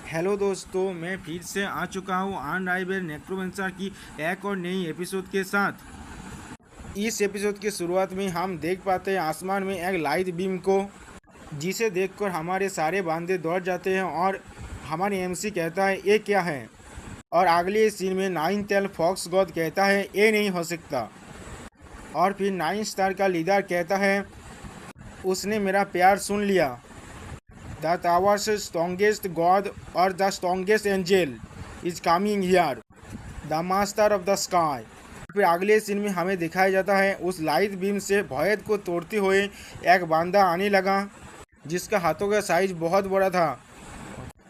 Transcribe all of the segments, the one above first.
Hello दोस्तों, मैं फिर से आ चुका हूँ अनराइवल नेक्रोमेंसर की एक और नई एपिसोड के साथ। इस एपिसोड की शुरुआत में हम देख पाते हैं आसमान में एक लाइट बीम को, जिसे देखकर हमारे सारे बांदे दौड़ जाते हैं और हमारी एमसी कहता है ये क्या है। और अगले सीन में नाइन टेल फॉक्स गॉड कहता है ये नहीं हो सकता। और फिर नाइन स्टार का लीडर कहता है उसने मेरा प्यार सुन लिया। The tower's strongest god or the strongest angel is coming here, the master of the sky। फिर अगले सीन में हमें दिखाया जाता है उस लाइट बीम से भयद को तोड़ते हुए एक बांदा आने लगा, जिसका हाथों का साइज बहुत बड़ा था।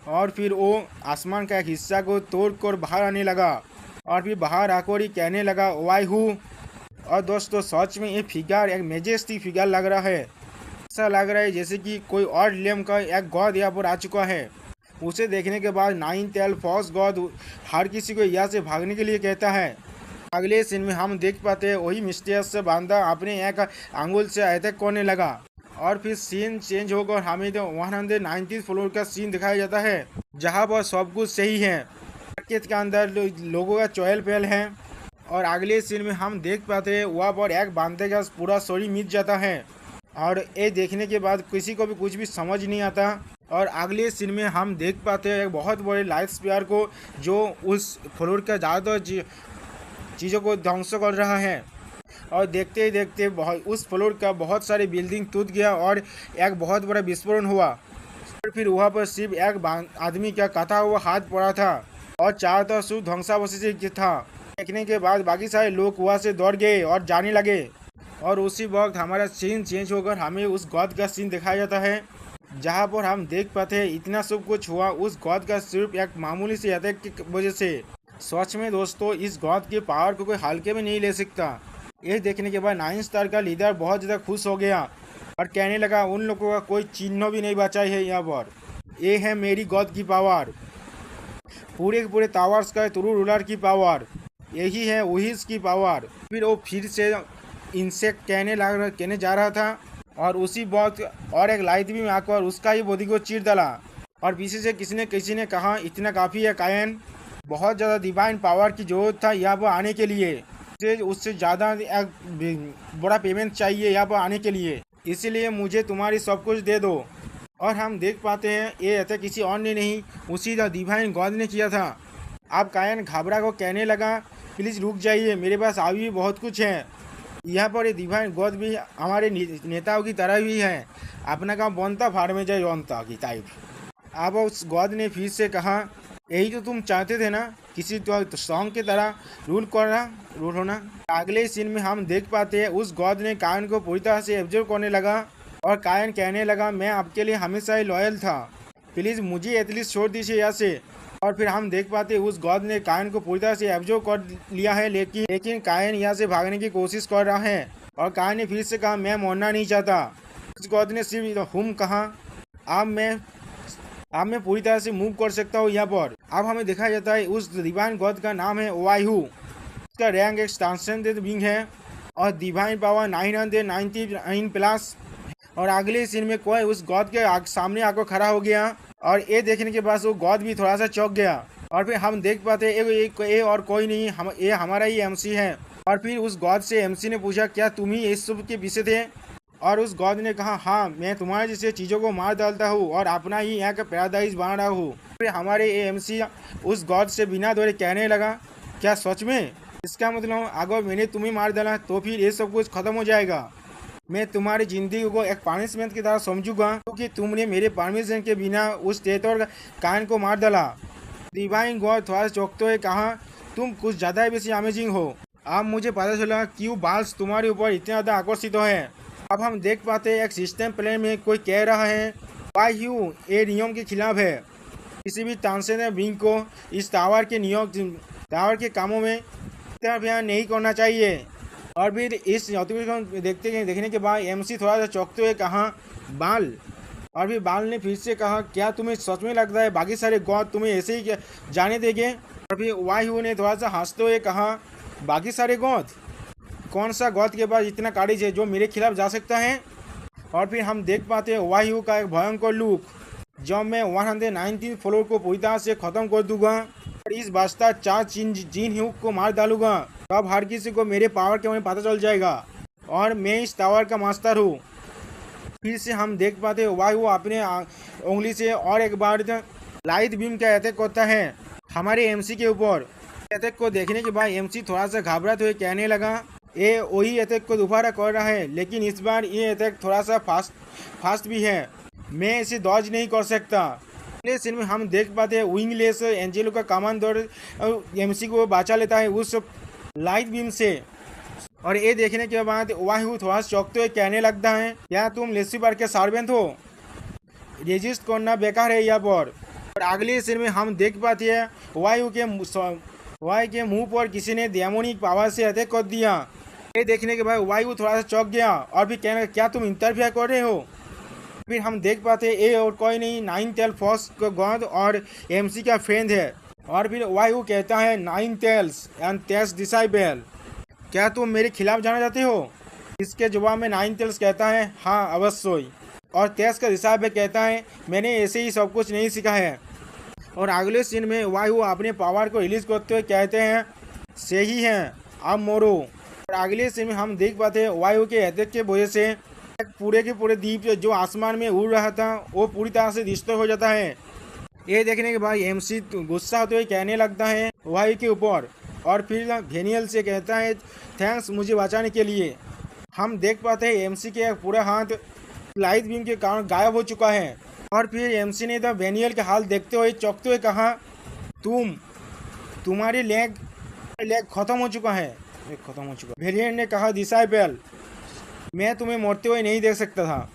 और फिर वो आसमान का एक हिस्सा को तोड़कर बाहर आने लगा और फिर बाहर आकर ही कहने लगा वाई हूँ। और दोस्तों, सच में ये फिगर एक मेजेस्टिक फिगर लग रहा है। ऐसा लग रहा है जैसे कि कोई और लियम का एक गॉड यहाँ पर आ चुका है। उसे देखने के बाद नाइन टेल फॉक्स गॉड हर किसी को यहाँ से भागने के लिए कहता है। अगले सीन में हम देख पाते हैं वही मिस्टीरियस से बांदा अपने एक आंगुल से अटैक करने लगा। और फिर सीन चेंज होकर हमें तो 190 फ्लोर का सीन दिखाया जाता है, जहाँ पर सब कुछ सही है। मार्केट के अंदर लोगों का चहल पहल है। और अगले सीन में हम देख पाते हैं वहाँ पर एक बांदे का पूरा शरीर मिट जाता है और ये देखने के बाद किसी को भी कुछ भी समझ नहीं आता। और अगले सीन में हम देख पाते हैं एक बहुत बड़े लाइट स्पीयर को, जो उस फ्लोर का ज़्यादातर चीज़ों को ध्वंस कर रहा है। और देखते ही देखते उस फ्लोर का बहुत सारे बिल्डिंग टूट गया और एक बहुत बड़ा विस्फोटन हुआ। और फिर वहाँ पर सिर्फ एक आदमी का कटा हुआ हाथ पड़ा था और चारों तरफ शुद्ध ध्वंसावशेष था। देखने के बाद बाकी सारे लोग वहाँ से दौड़ गए और जाने लगे। और उसी वक्त हमारा सीन चेंज होकर हमें उस गॉड का सीन दिखाया जाता है, जहाँ पर हम देख पाते हैं इतना सब कुछ हुआ उस गॉड का सिर्फ एक मामूली से अटैक की वजह से। सच में दोस्तों, इस गॉड के पावर को कोई हल्के में नहीं ले सकता। ये देखने के बाद नाइन स्टार का लीडर बहुत ज़्यादा खुश हो गया और कहने लगा उन लोगों का कोई चिन्ह भी नहीं बचा है यहाँ पर। ये है मेरी गॉड की पावर, पूरे के पूरे टावर्स का तुरु रूलर की पावर, यही है वहीज की पावर। फिर वो फिर से इंसेक्ट कहने जा रहा था और उसी वक्त और एक लाइट भी आकर उसका ही बॉडी को चीर डाला। और पीछे से किसी ने कहा इतना काफ़ी है कायन, बहुत ज़्यादा डिवाइन पावर की जरूरत था यहाँ पर आने के लिए, उससे ज़्यादा एक बड़ा पेमेंट चाहिए यहाँ पर आने के लिए, इसीलिए मुझे तुम्हारी सब कुछ दे दो। और हम देख पाते हैं ये अटैक किसी और ने नहीं, उसी डिवाइन गॉड ने किया था। अब कायन घबरा को कहने लगा प्लीज़ रुक जाइए, मेरे पास अभी भी बहुत कुछ है। यहाँ पर ये डिवाइन गॉड भी हमारे नेताओं की तरह ही है, अपना काम बनता फाड़ में जाए जनता की टाइप। अब उस गॉड ने फिर से कहा यही तो तुम चाहते थे ना, किसी तो सॉन्ग की तरह रूल होना। अगले सीन में हम देख पाते हैं उस गॉड ने कायन को पूरी तरह से एब्जॉर्व करने लगा और कायन कहने लगा मैं आपके लिए हमेशा ही लॉयल था, प्लीज़ मुझे एटलीस्ट छोड़ दीजिए यहाँ से। और फिर हम देख पाते हैं उस गॉड ने कायन को पूरी तरह से एब्जॉर्व कर लिया है, लेकिन कायन यहाँ से भागने की कोशिश कर रहा है। और कायन ने फिर से कहा मैं मरना नहीं चाहता। उस गॉड ने सिर्फ हुम कहा, अब मैं पूरी तरह से मूव कर सकता हूँ यहाँ पर। अब हमें दिखाया जाता है उस डिवाइन गॉड का नाम है वायहू। उसका रैंक एक ट्रांसेंडेंट बीइंग है और डिवाइन पावर 999 प्लस। और अगले सीन में कोई उस गॉड के सामने आकर खड़ा हो गया और ये देखने के बाद वो गॉड भी थोड़ा सा चौंक गया। और फिर हम देख पाते ये और कोई नहीं, ये हमारा ही एमसी है। और फिर उस गॉड से एमसी ने पूछा क्या तुम ही इस सब के पीछे थे? और उस गॉड ने कहा हाँ, मैं तुम्हारे जैसे चीज़ों को मार डालता हूँ और अपना ही यहाँ का पैराडाइज बना रहा हूँ। फिर हमारे ये एमसी उस गॉड से बिना दौड़े कहने लगा क्या सच में? इसका मतलब अगर मैंने तुम्हें मार डाला तो फिर ये सब कुछ खत्म हो जाएगा। मैं तुम्हारी ज़िंदगी को एक पनिशमेंट की तरह समझूंगा क्योंकि तुमने मेरे परमिशन के बिना उस टेटर कान को मार डाला। डिवाइन गॉड थोड़ा चौंकते हुए कहा तुम कुछ ज़्यादा ही बेसी अमेजिंग हो। अब मुझे पता चला क्यों बाल्स तुम्हारे ऊपर इतना ज़्यादा आकर्षित है। अब हम देख पाते हैं एक सिस्टम प्लेन में कोई कह रहा है वायहू ये नियम के खिलाफ है, किसी भी ट्रांसेंडेंट बीइंग को इस टावर के कामों में इंटरफेयर नहीं करना चाहिए। और फिर इस नोटिफिकेशन देखने के बाद एमसी थोड़ा सा चौंकते हुए कहा बाल। और फिर बाल ने फिर से कहा क्या तुम्हें सच में लगता है बाकी सारे गॉड तुम्हें ऐसे ही जाने देंगे? और फिर वायहू ने थोड़ा सा हंसते हुए कहा बाकी सारे गॉड, कौन सा गॉड के पास इतना कारिज है जो मेरे खिलाफ जा सकता है? और फिर हम देख पाते हैं वायहू का एक भयंकर लुक, जब मैं 119 फ्लोर को पूरी तरह से ख़त्म कर दूंगा और इस बास्ता 4 जीन ह्यूक को मार डालूंगा, तब हर किसी को मेरे पावर के बारे में पता चल जाएगा और मैं इस टावर का मास्टर हूँ। फिर से हम देख पाते वायु अपने उंगली से और एक बार लाइट बीम का अटैक करता है हमारे एमसी के ऊपर। अटैक को देखने के बाद एमसी थोड़ा सा घबराते हुए कहने लगा, ये वही अटैक को दोबारा कर रहा है, लेकिन इस बार ये अटैक थोड़ा सा फास्ट भी है, मैं इसे डॉज नहीं कर सकता। अगले सीन में हम देख पाते हैं विंगलेस एंजेलो का कमांडर एमसी को बचा लेता है उस लाइट बीम से। और ये देखने के बाद वायु थोड़ा चौंकते हुए कहने लगता है, क्या तुम लूसीफर के सर्वेंट हो? रेजिस्ट करना बेकार है यहाँ पर। और अगले सीन में हम देख पाते हैं वायु के मुंह पर किसी ने डेमोनिक पावर से अटैक कर दिया। ये देखने के बाद वायु थोड़ा सा चौंक गया और भी कहने लगा, क्या तुम इंटरफेयर कर रहे हो? फिर हम देख पाते ये और कोई नहीं, 9 टेल फोर्स का गॉड और एमसी का फ्रेंड है। और फिर वायु कहता है, 9 टेल्स एंड 10 डिसाइबल, क्या तुम मेरे खिलाफ जाना चाहते हो? इसके जवाब में 9 टेल्स कहता है, हाँ अवश्य। और 10 का डिसाइबल कहता है, मैंने ऐसे ही सब कुछ नहीं सीखा है। और अगले सीन में वायु अपने पावर को रिलीज करते हुए कहते हैं, सही है अब मोरो। और अगले सीन में हम देख पाते हैं वायु के अटैक के वजह से पूरे के पूरे द्वीप जो आसमान में उड़ रहा था वो पूरी तरह से डिस्ट्रॉय हो जाता है। ये देखने के बाद एमसी गुस्सा होते हुए कहने लगता है वायु के ऊपर और फिर भेनियल से कहता है, थैंक्स मुझे बचाने के लिए। हम देख पाते हैं एमसी के पूरा हाथ लाइट बीम के कारण गायब हो चुका है। और फिर एमसी ने तो भेनियल के हाल देखते हुए चौंकते हुए कहा, तुम्हारी लेग खत्म हो चुका है। भेनियल ने कहा, डिसाइबल मैं तुम्हें मरते हुए नहीं देख सकता था।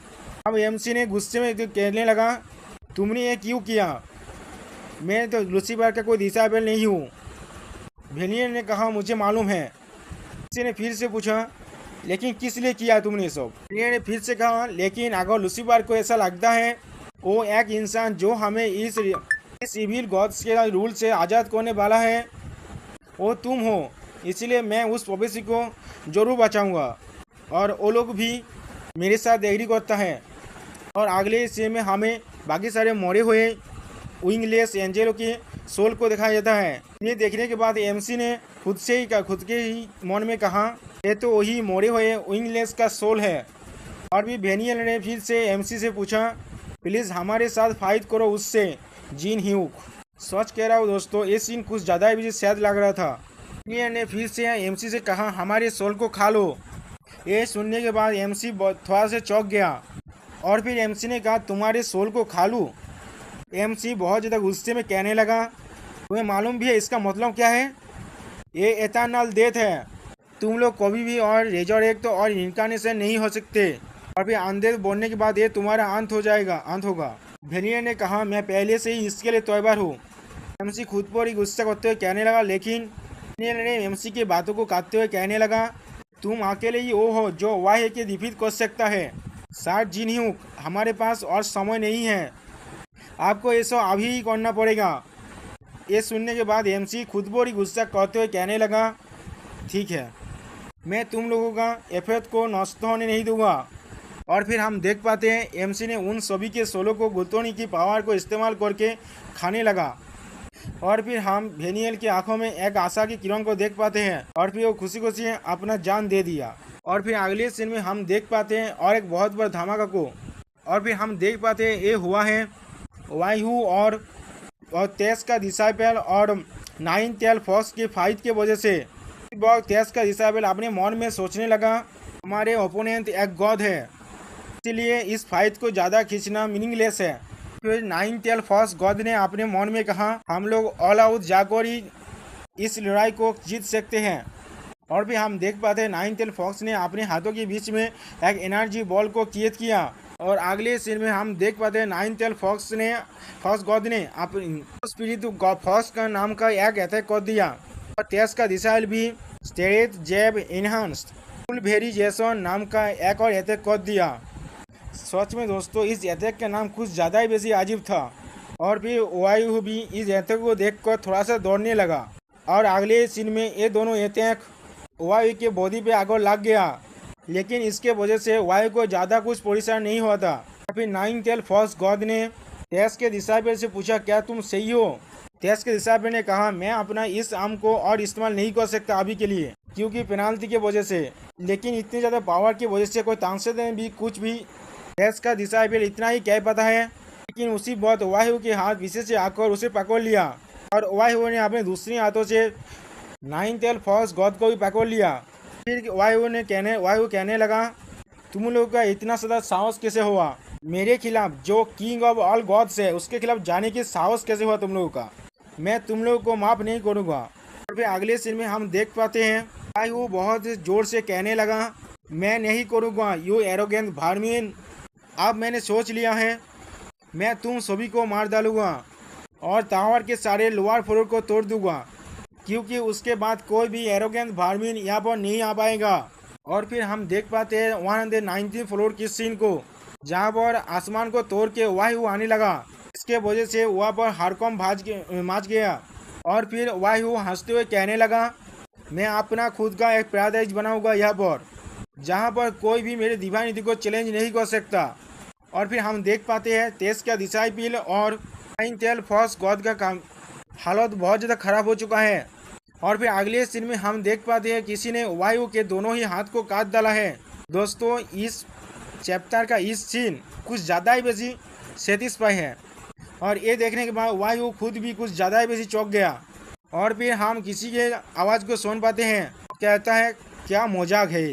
अब एमसी ने गुस्से में कहने लगा, तुमने ये क्यों किया? मैं तो लूसीफर का कोई डिसाइबल नहीं हूँ। भेनियल ने कहा, मुझे मालूम है। एमसी ने फिर से पूछा, लेकिन किस लिए किया तुमने सब? भेनियल ने फिर से कहा, लेकिन अगर लूसीफर को ऐसा लगता है वो एक इंसान जो हमें इस इविल गॉड्स के रूल से आज़ाद करने वाला है वो तुम हो, इसलिए मैं उस प्रोफेसी को जरूर बचाऊंगा। और वो लोग भी मेरे साथ एग्री करता है। और अगले सीन में हमें बाकी सारे मरे हुए विंगलेस एंजेलो के सोल को दिखाया जाता है। ये देखने के बाद एमसी ने खुद के ही मन में कहा, ये तो वही मरे हुए विंगलेस का सोल है। और भी भेनियल ने फिर से एमसी से पूछा, प्लीज़ हमारे साथ फाइट करो उससे, जीन ह्यूक। सच कह रहा हूँ दोस्तों, ये सीन कुछ ज़्यादा ही मुझे सैड लग रहा था। भेनियल ने फिर से एमसी से कहा, हमारे सोल को खा लो। ये सुनने के बाद एमसी थोड़ा से चौंक गया और फिर एमसी ने कहा, तुम्हारे सोल को खा लूँ? एमसी बहुत ज़्यादा गुस्से में कहने लगा, तुम्हें मालूम भी है इसका मतलब क्या है? ये एटर्नल डेथ है, तुम लोग कभी भी और रेजरेक्ट और इनकारनेशन नहीं हो सकते। और फिर अनडेथ बनने के बाद ये तुम्हारा अंत होगा। भेनियल ने कहा, मैं पहले से ही इसके लिए तैयार हूँ। एमसी खुद पर ही गुस्सा करते हुए कहने लगा, लेकिन भेनियल ने एमसी की बातों को काटते हुए कहने लगा, तुम अकेले ही वो हो जो वाह के डिफीट कर सकता है। शायद जीन ह्यूक, हमारे पास और समय नहीं है, आपको ये सब अभी ही करना पड़ेगा। ये सुनने के बाद एमसी खुद पर ही गुस्सा करते हुए कहने लगा, ठीक है, मैं तुम लोगों का एफर्ट को नष्ट होने नहीं दूंगा। और फिर हम देख पाते हैं एमसी ने उन सभी के सोलों को गुतोनी की पावर को इस्तेमाल करके खाने लगा। और फिर हम भेनियल की आंखों में एक आशा की किरण को देख पाते हैं और फिर वो खुशी खुशी अपना जान दे दिया। और फिर अगले सीन में हम देख पाते हैं और एक बहुत बड़ा धमाका को। और फिर हम देख पाते हैं ये हुआ है वायु और 10 का डिसाइबल और 9 टेल फोर्स की फाइट के वजह से। 10 का डिसाइबल अपने मन में सोचने लगा, हमारे ओपोनेंट एक गॉड है, इसलिए इस फाइट को ज़्यादा खींचना मीनिंगलेस है। फिर 9 टेल फोर्स गॉड ने अपने मन में कहा, हम लोग ऑल आउट जाकर ही इस लड़ाई को जीत सकते हैं। और भी हम देख पाते हैं 9 टेल फोर्स ने अपने हाथों के बीच में एक एनर्जी बॉल को क्रिएट किया। और अगले सीन में हम देख पाते हैं 9 टेल फोर्स गॉड ने स्पिरिट फोर्स का नाम का एक अटैक कर दिया। और 10 का डिसाइल भी स्टेरेट जेब इनहांस्ड फुल वेरिएशन नाम का एक और अटैक कर दिया। सच में दोस्तों इस अटैक का नाम कुछ ज़्यादा ही बेसी अजीब था। और फिर वायु भी इस अटैक को देखकर थोड़ा सा दौड़ने लगा। और अगले सीन में ये दोनों अटैक वायु के बॉडी पे आकर लग गया, लेकिन इसके वजह से वायु को ज़्यादा कुछ परेशान नहीं हुआ था। फिर 9 टेल फोर्स गॉड ने टेस के डिसाइबल से पूछा, क्या तुम सही हो? टेस के डिसाइबल ने कहा, मैं अपना इस आर्म को और इस्तेमाल नहीं कर सकता अभी के लिए, क्योंकि पेनाल्टी की वजह से, लेकिन इतनी ज़्यादा पावर की वजह से कोई तांसे ने भी कुछ भी। टेस का डिसाइबल इतना ही कह पाता है, लेकिन उसी वक्त वायु के हाथ पीछे से आकर उसे पकड़ लिया और वायु ने अपने दूसरी हाथों से नाइन टेल फॉक्स गॉड को भी पकड़ लिया। फिर वायु कहने लगा, तुम लोगों का इतना ज़्यादा साहस कैसे हुआ? मेरे खिलाफ, जो किंग ऑफ ऑल गॉड्स है, उसके खिलाफ जाने की साहस कैसे हुआ तुम लोगों का? मैं तुम लोगों को माफ़ नहीं करूँगा। और फिर अगले सीन में हम देख पाते हैं वायु बहुत जोर से कहने लगा, मैं नहीं करूँगा यू एरोगेंट भारमीन। अब मैंने सोच लिया है, मैं तुम सभी को मार डालूंगा और टावर के सारे लोअर फ्लोर को तोड़ दूंगा, क्योंकि उसके बाद कोई भी एरोगेंट भारमीन यहाँ पर नहीं आ पाएगा। और फिर हम देख पाते हैं 119 फ्लोर की सीन को, जहाँ पर आसमान को तोड़ के वायु आने लगा। इसके वजह से वहाँ पर हरकम मच गया। और फिर वायु हंसते हुए कहने लगा, मैं अपना खुद का एक पैराडाइज बनाऊंगा यहाँ पर, जहाँ पर कोई भी मेरे डिवाइन नीति को चैलेंज नहीं कर सकता। और फिर हम देख पाते हैं टेस का डिसाइपल और नाइन टेल फॉक्स गॉड का काम हालत बहुत ज़्यादा खराब हो चुका है। और फिर अगले सीन में हम देख पाते हैं किसी ने वायु के दोनों ही हाथ को काट डाला है। दोस्तों, इस चैप्टर का इस सीन कुछ ज़्यादा ही बेसी सेटिस्फाई है, और ये देखने के बाद वायु खुद भी कुछ ज़्यादा ही बेसी चौंक गया। और फिर हम किसी के आवाज़ को सुन पाते हैं, कहता है, क्या मजाक है।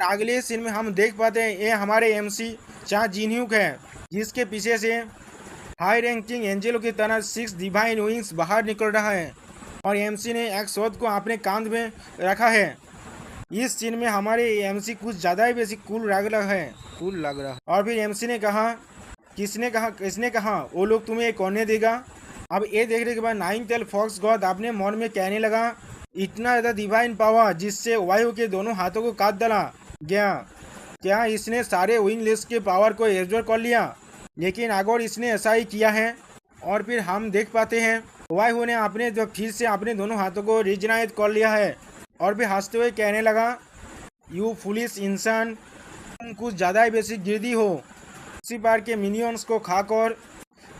अगले सीन में हम देख पाते हैं ये हमारे MC चाह जिनह्यूक है, जिसके पीछे से हाई रैंकिंग एंजेलो की तरह 6 डिवाइन विंग्स बाहर निकल रहा है, और MC ने एक शॉट को अपने कांध में रखा है। इस सीन में हमारे MC कुछ ज़्यादा ही बेसिक कूल लग रहा है। और फिर MC ने कहा, किसने कहा वो लोग तुम्हें करने देगा? अब ये देखने के बाद नाइन टेल फॉक्स गॉड अपने मन में कहने लगा, इतना ज़्यादा डिवाइन पावर जिससे वायु के दोनों हाथों को काट डाला गया, क्या इसने सारे विंगलेस के पावर को एब्जॉर्ब कर लिया? लेकिन अगर इसने ऐसा ही किया है। और फिर हम देख पाते हैं वायु ने फिर से अपने दोनों हाथों को रिजनाइट कर लिया है, और फिर हंसते हुए कहने लगा, यू फुलिश इंसान, तुम कुछ ज़्यादा ही बेसिक गिरदी हो। उसी बार के मिनियंस को खाकर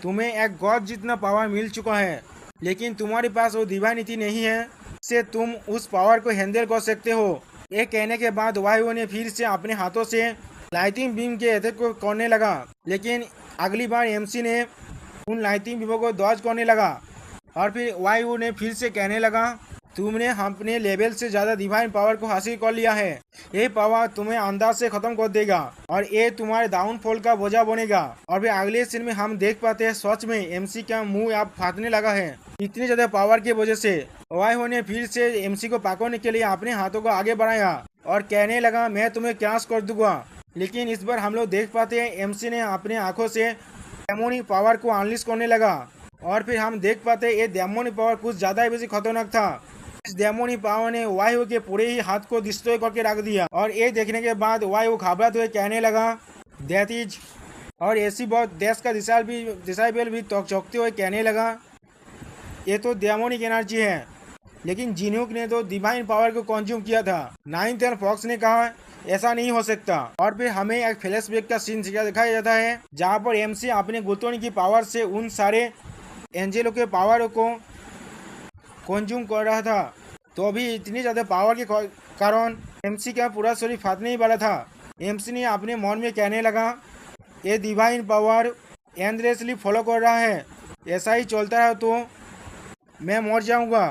तुम्हें एक गॉड जितना पावर मिल चुका है, लेकिन तुम्हारे पास वो डिवाइनिटी नहीं है से तुम उस पावर को हैंडल कर सकते हो। ये कहने के बाद वायु ने फिर से अपने हाथों से लाइटिंग बीम के अटैक को करने लगा, लेकिन अगली बार MC ने उन लाइटिंग बीमों को डॉज करने लगा। और फिर वायु ने फिर से कहने लगा, तुमने अपने लेवल से ज़्यादा डिवाइन पावर को हासिल कर लिया है। ये पावर तुम्हें अंदाज से ख़त्म कर देगा और ये तुम्हारे डाउनफॉल का वजह बनेगा। और फिर अगले सीन में हम देख पाते हैं सच में MC का मुंह अब फाटने लगा है इतनी ज़्यादा पावर की वजह से। वायु ने फिर से MC को पकड़ने के लिए अपने हाथों को आगे बढ़ाया और कहने लगा, मैं तुम्हें क्रैश कर दूंगा। लेकिन इस बार हम लोग देख पाते हैं MC ने अपने आंखों से डेमोनिक पावर को अनलिश करने लगा। और फिर हम देख पाते हैं ये डेमोनिक पावर कुछ ज़्यादा ही बेसी खतरनाक था। इस डेमोनिक पावर ने वायु के पूरे ही हाथ को डिस्ट्रॉय करके रख दिया। और ये देखने के बाद वायु घबराते हुए कहने लगा, दैट इज। और ऐसी बहुत देश का डिसाइबल भी चौंकते हुए कहने लगा, ये तो डेमोनिक एनर्जी है, लेकिन जिन्ह्यूक ने तो डिवाइन पावर को कंज्यूम किया था। नाइन टेल फॉक्स ने कहा, ऐसा नहीं हो सकता। और फिर हमें एक फ्लैशबैक का सीन दिखाया जाता है, जहाँ पर MC अपने गुतोनी की पावर से उन सारे एंजेलो के पावर को कंज्यूम कर रहा था। तो अभी इतनी ज़्यादा पावर के कारण MC का पूरा शरीर फाटने ही वाला था। MC ने अपने मन में कहने लगा, ये डिवाइन पावर एंडलेसली फॉलो कर रहा है, ऐसा ही चलता है तो मैं मर जाऊंगा।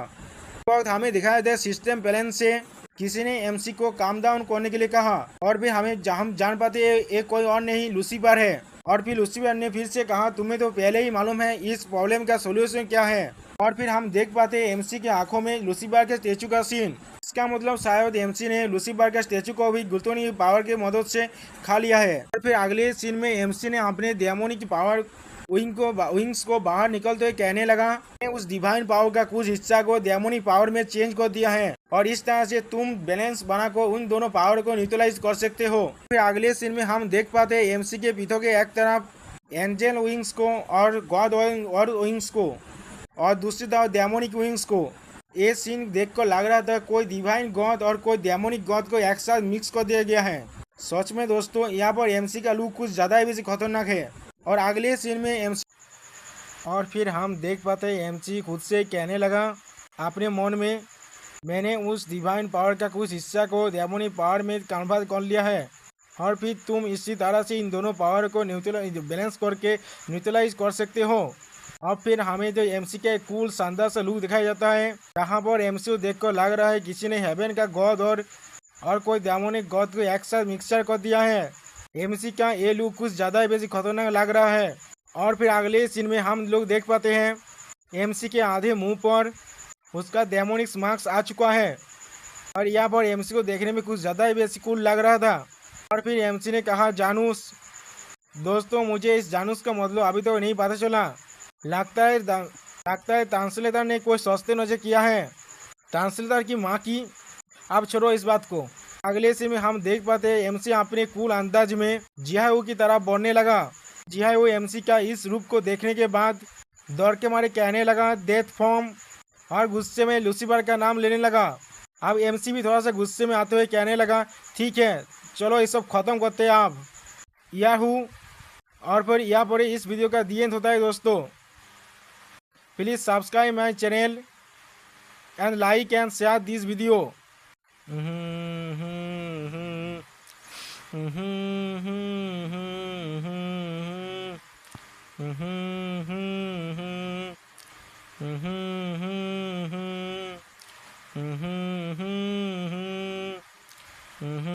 इस वक्त हमें दिखाया जाए सिस्टम प्लान से किसी ने MC को काम डाउन करने के लिए कहा। और फिर हम जान पाते हैं ये कोई और नहीं लूसीफर है। और फिर लूसीफर ने फिर से कहा, तुम्हें तो पहले ही मालूम है इस प्रॉब्लम का सोल्यूशन क्या है। और फिर हम देख पाते हैं MC के आंखों में लूसीफर के स्टेचू का सीन। इसका मतलब शायद MC ने लूसीफर के स्टेचू को भी गुतोनी पावर की मदद से खा लिया है। और फिर अगले सीन में MC ने अपने डेमोनिक पावर विंग्स को बाहर निकलते हुए कहने लगा, उस डिवाइन पावर का कुछ हिस्सा को डेमोनिक पावर में चेंज कर दिया है, और इस तरह से तुम बैलेंस बनाकर उन दोनों पावर को न्यूट्रलाइज कर सकते हो। फिर अगले सीन में हम देख पाते हैं MC के पीठों के एक तरफ एंजल विंग्स को और गॉड विंग्स को, और दूसरी तरफ डेमोनिक विंग्स को। ये सीन देखकर लग रहा था कोई डिवाइन गॉड और कोई डेमोनिक गॉड को एक साथ मिक्स कर दिया गया है। सच में दोस्तों, यहाँ पर MC का लुक कुछ ज़्यादा ही बेसी खतरनाक है। और अगले सीन में और फिर हम देख पाते हैं एमसी खुद से कहने लगा अपने मन में, मैंने उस डिवाइन पावर का कुछ हिस्सा को डेमोनिक पावर में कन्वर्ट कर लिया है और फिर तुम इसी तरह से इन दोनों पावर को न्यूट्रलाइज बैलेंस करके न्यूट्रलाइज कर सकते हो। और फिर हमें जो एमसी का एक कूल शानदार सा लुक दिखाया जाता है, जहाँ पर एमसी को देखकर लग रहा है किसी ने हेवन का गॉड और कोई डेमोनिक गॉड को एक साथ मिक्सचर कर दिया है। एमसी का ये लुक कुछ ज़्यादा ही बेसी खतरनाक लग रहा है। और फिर अगले सीन में हम लोग देख पाते हैं एमसी के आधे मुंह पर उसका डेमोनिक्स मार्क्स आ चुका है और यहाँ पर एमसी को देखने में कुछ ज़्यादा ही बेसी कूल लग रहा था। और फिर एमसी ने कहा जानूस। दोस्तों मुझे इस जानूस का मतलब अभी तो नहीं पता चला। लगता है ट्रांसलेटर ने कोई सस्ते नजर किया है, ट्रांसलेटर की माँ की। अब छोड़ो इस बात को। अगले सीन में हम देख पाते हैं एमसी अपने कूल अंदाज में जिहाऊ की तरह बढ़ने लगा। जिहाऊ एमसी का इस रूप को देखने के बाद दौड़ के मारे कहने लगा डेथ फॉर्म और गुस्से में लूसीफर का नाम लेने लगा। अब एमसी भी थोड़ा सा गुस्से में आते हुए कहने लगा ठीक है चलो ये सब खत्म करते हैं आप याहू। और फिर यहाँ पर इस वीडियो का दी एंड होता है दोस्तों। Please subscribe my channel and like and share this video.